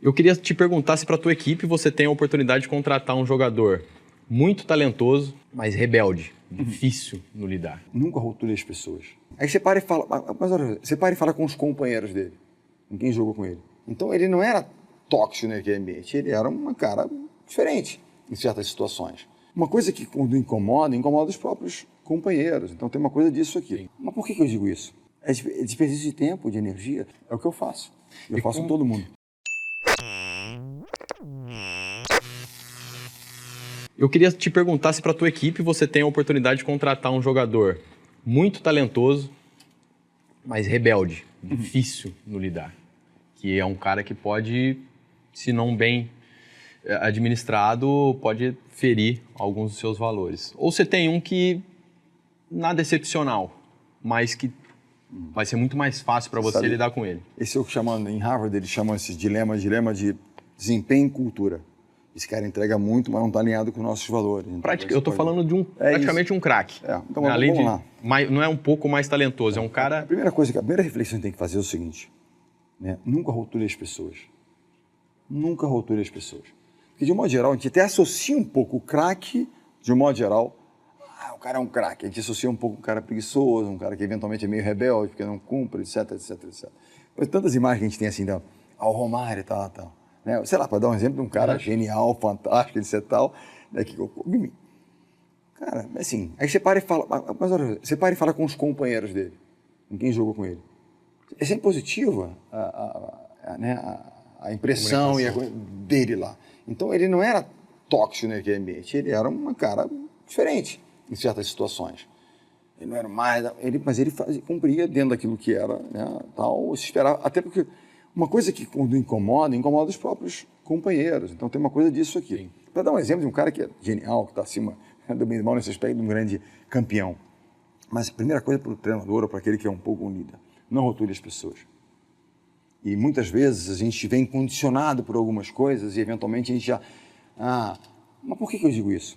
Eu queria te perguntar se para a tua equipe você tem a oportunidade de contratar um jogador muito talentoso, mas rebelde, difícil no lidar. Nunca rotule as pessoas. Aí você para e fala, mas olha, você para e fala com os companheiros dele, com quem jogou com ele. Então ele não era tóxico naquele ambiente, ele era um cara diferente em certas situações. Uma coisa que quando incomoda os próprios companheiros. Então tem uma coisa disso aqui. Mas por que eu digo isso? É desperdício de tempo, de energia. É o que eu faço. Eu faço com todo mundo. Eu queria te perguntar se para a tua equipe você tem a oportunidade de contratar um jogador muito talentoso, mas rebelde, difícil no lidar. Que é um cara que pode, se não bem administrado, pode ferir alguns dos seus valores. Ou você tem um que nada excepcional, mas que vai ser muito mais fácil para você lidar com ele. Esse é o que chamam, em Harvard, eles chamam esse dilema de desempenho e cultura. Esse cara entrega muito, mas não está alinhado com nossos valores. Então, eu estou falando de praticamente um craque. Então vamos lá. Não é um pouco mais talentoso, é um cara... A primeira reflexão que a gente tem que fazer é o seguinte, né? Nunca rotule as pessoas. Nunca rotule as pessoas. Porque, de um modo geral, a gente até associa um pouco o craque, de um modo geral, o cara é um craque. A gente associa um pouco um cara preguiçoso, um cara que eventualmente é meio rebelde, porque não cumpre, etc, etc, etc. Mas tantas imagens que a gente tem assim, ao Romário e tal. Né? Sei lá, para dar um exemplo de um cara genial, fantástico, etc e tal, né? Cara, assim, aí você para e fala, mas olha, você para e fala com os companheiros dele, com quem jogou com ele. É sempre positiva a impressão e a coisa dele lá. Então ele não era tóxico naquele ambiente, ele era um cara diferente em certas situações. Ele não era mais, mas ele cumpria dentro daquilo que era, né, tal, se esperava, até porque uma coisa que quando incomoda os próprios companheiros. Então tem uma coisa disso aqui. Para dar um exemplo de um cara que é genial, que está acima do meio mal nesse aspecto, de um grande campeão. Mas a primeira coisa para o treinador ou para aquele que é um pouco um líder, não rotule as pessoas. E muitas vezes a gente vem condicionado por algumas coisas e eventualmente a gente já... mas por que eu digo isso?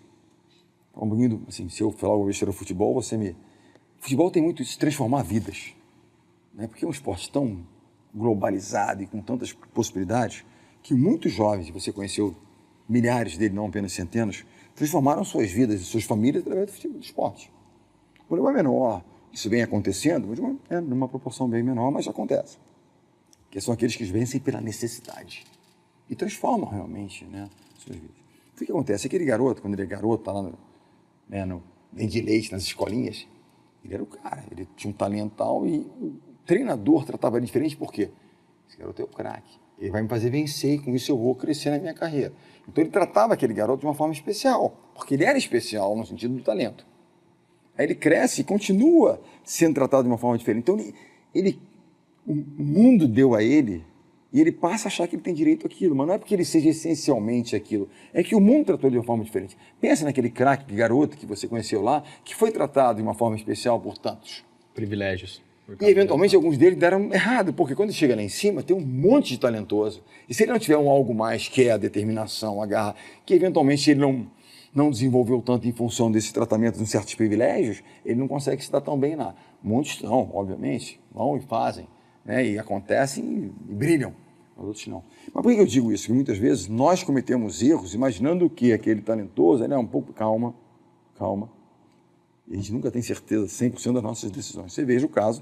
Assim, se eu falar alguma vez sobre futebol, futebol tem muito isso de transformar vidas. Né? Porque é um esporte tão globalizado e com tantas possibilidades que muitos jovens, você conheceu milhares deles, não apenas centenas, transformaram suas vidas e suas famílias através do esporte. O problema é menor, isso vem acontecendo, mas numa proporção bem menor, mas acontece. Que são aqueles que vencem pela necessidade e transformam realmente, né, suas vidas. O que acontece? Aquele garoto, quando ele é garoto, está lá no Bem de Leite, nas escolinhas, ele era o cara, ele tinha um talento tal e o treinador tratava ele diferente, por quê? Esse garoto é o craque, ele vai me fazer vencer e com isso eu vou crescer na minha carreira. Então ele tratava aquele garoto de uma forma especial, porque ele era especial no sentido do talento. Aí ele cresce e continua sendo tratado de uma forma diferente. Então o mundo deu a ele e ele passa a achar que ele tem direito àquilo, mas não é porque ele seja essencialmente aquilo, é que o mundo tratou ele de uma forma diferente. Pensa naquele craque garoto que você conheceu lá, que foi tratado de uma forma especial por tantos privilégios. E eventualmente alguns deles deram errado, porque quando ele chega lá em cima tem um monte de talentoso. E se ele não tiver algo mais, que é a determinação, a garra, que eventualmente ele não desenvolveu tanto em função desse tratamento de certos privilégios, ele não consegue se dar tão bem lá. Muitos estão, obviamente, vão e fazem, né, e acontecem e brilham, os outros não. Mas por que eu digo isso? Porque muitas vezes nós cometemos erros imaginando que aquele talentoso, ele é um pouco calma, e a gente nunca tem certeza 100% das nossas decisões. Você veja o caso,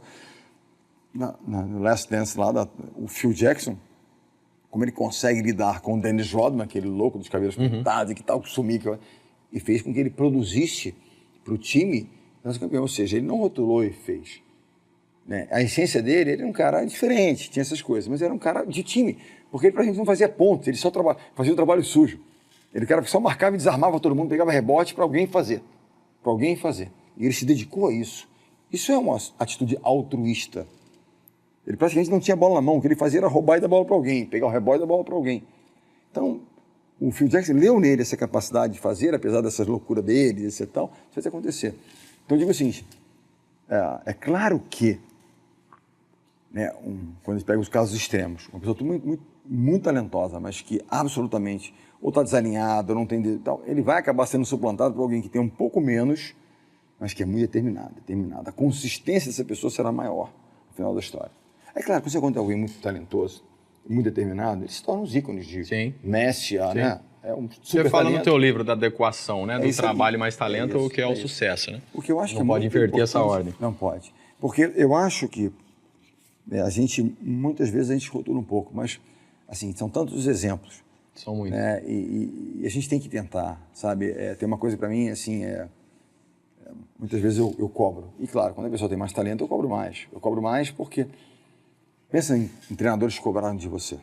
no Last Dance lá, o Phil Jackson, como ele consegue lidar com o Dennis Rodman, aquele louco dos cabelos pintados e que tal, sumir, e fez com que ele produzisse para o time nosso campeão. Ou seja, ele não rotulou e fez. Né? A essência dele, ele era um cara diferente, tinha essas coisas, mas era um cara de time, porque ele, pra gente, não fazia pontos, ele só fazia o trabalho sujo. Ele era o cara que só marcava e desarmava todo mundo, pegava rebote para alguém fazer. E ele se dedicou a isso. Isso é uma atitude altruísta. Ele praticamente não tinha bola na mão, o que ele fazia era roubar e dar bola para alguém, pegar o rebote e dar bola para alguém. Então, o Phil Jackson leu nele essa capacidade de fazer, apesar dessas loucuras dele, etc. Tal, fez acontecer. Então, eu digo o seguinte, é claro que, né, quando a gente pega os casos extremos, uma pessoa muito talentosa, mas que absolutamente ou está desalinhado, ou não tem tal, ele vai acabar sendo suplantado por alguém que tem um pouco menos, mas que é muito determinado. A consistência dessa pessoa será maior no final da história. É claro que você encontra alguém muito talentoso, muito determinado, eles se tornam os ícones de Sim. Messi, né? É um Você super fala talento. no teu livro da adequação, né? Do isso aí. trabalho mais talento, isso, o que é o isso. sucesso, né? O que eu acho Não que pode muito inverter essa importante. ordem. Não pode. Porque eu acho que a gente, muitas vezes, a gente rotula um pouco, mas, assim, são tantos os exemplos. São muitos. Né? E a gente tem que tentar, sabe? Tem uma coisa para mim, assim, muitas vezes eu cobro. E, claro, quando a pessoa tem mais talento, eu cobro mais. Eu cobro mais porque, pensa em treinadores que cobraram de você.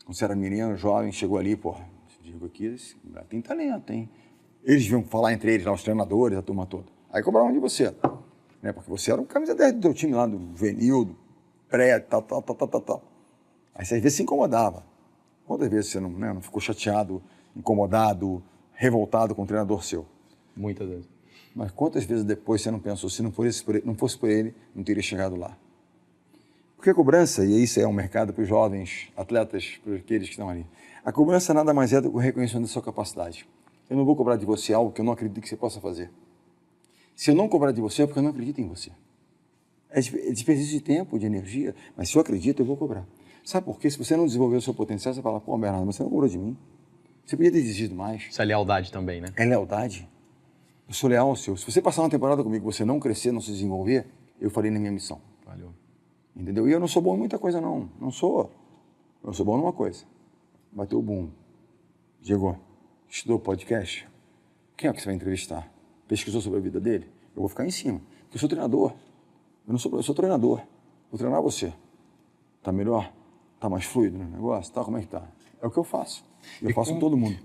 Quando você era menino, jovem, chegou ali, porra, digo aqui, esse cara tem talento, hein? Eles vinham falar entre eles, lá, os treinadores, a turma toda. Aí cobravam de você, né? Porque você era um camisa 10 do teu time lá, do juvenil, do pré, tal. Aí você às vezes se incomodava. Quantas vezes você não ficou chateado, incomodado, revoltado com o treinador seu? Muitas vezes. Mas quantas vezes depois você não pensou, se não fosse por ele, não teria chegado lá? Porque a cobrança, e isso é um mercado para os jovens atletas, para aqueles que estão ali, a cobrança nada mais é do que o reconhecimento da sua capacidade. Eu não vou cobrar de você algo que eu não acredito que você possa fazer. Se eu não cobrar de você é porque eu não acredito em você. É desperdício de tempo, de energia, mas se eu acredito, eu vou cobrar. Sabe por quê? Se você não desenvolver o seu potencial, você fala, pô, Bernardo, você não cobrou de mim. Você podia ter exigido mais. Isso é lealdade também, né? É lealdade. Eu sou leal ao seu. Se você passar uma temporada comigo e você não crescer, não se desenvolver, eu falei na minha missão. Valeu. Entendeu? E eu não sou bom em muita coisa, não. Não sou. Eu sou bom numa coisa. Bateu o boom. Chegou. Estudou podcast. Quem é que você vai entrevistar? Pesquisou sobre a vida dele? Eu vou ficar em cima. Porque eu sou treinador. Eu sou treinador. Vou treinar você. Tá melhor? Tá mais fluido no negócio? Tá? Como é que tá? É o que eu faço. Eu faço com todo mundo.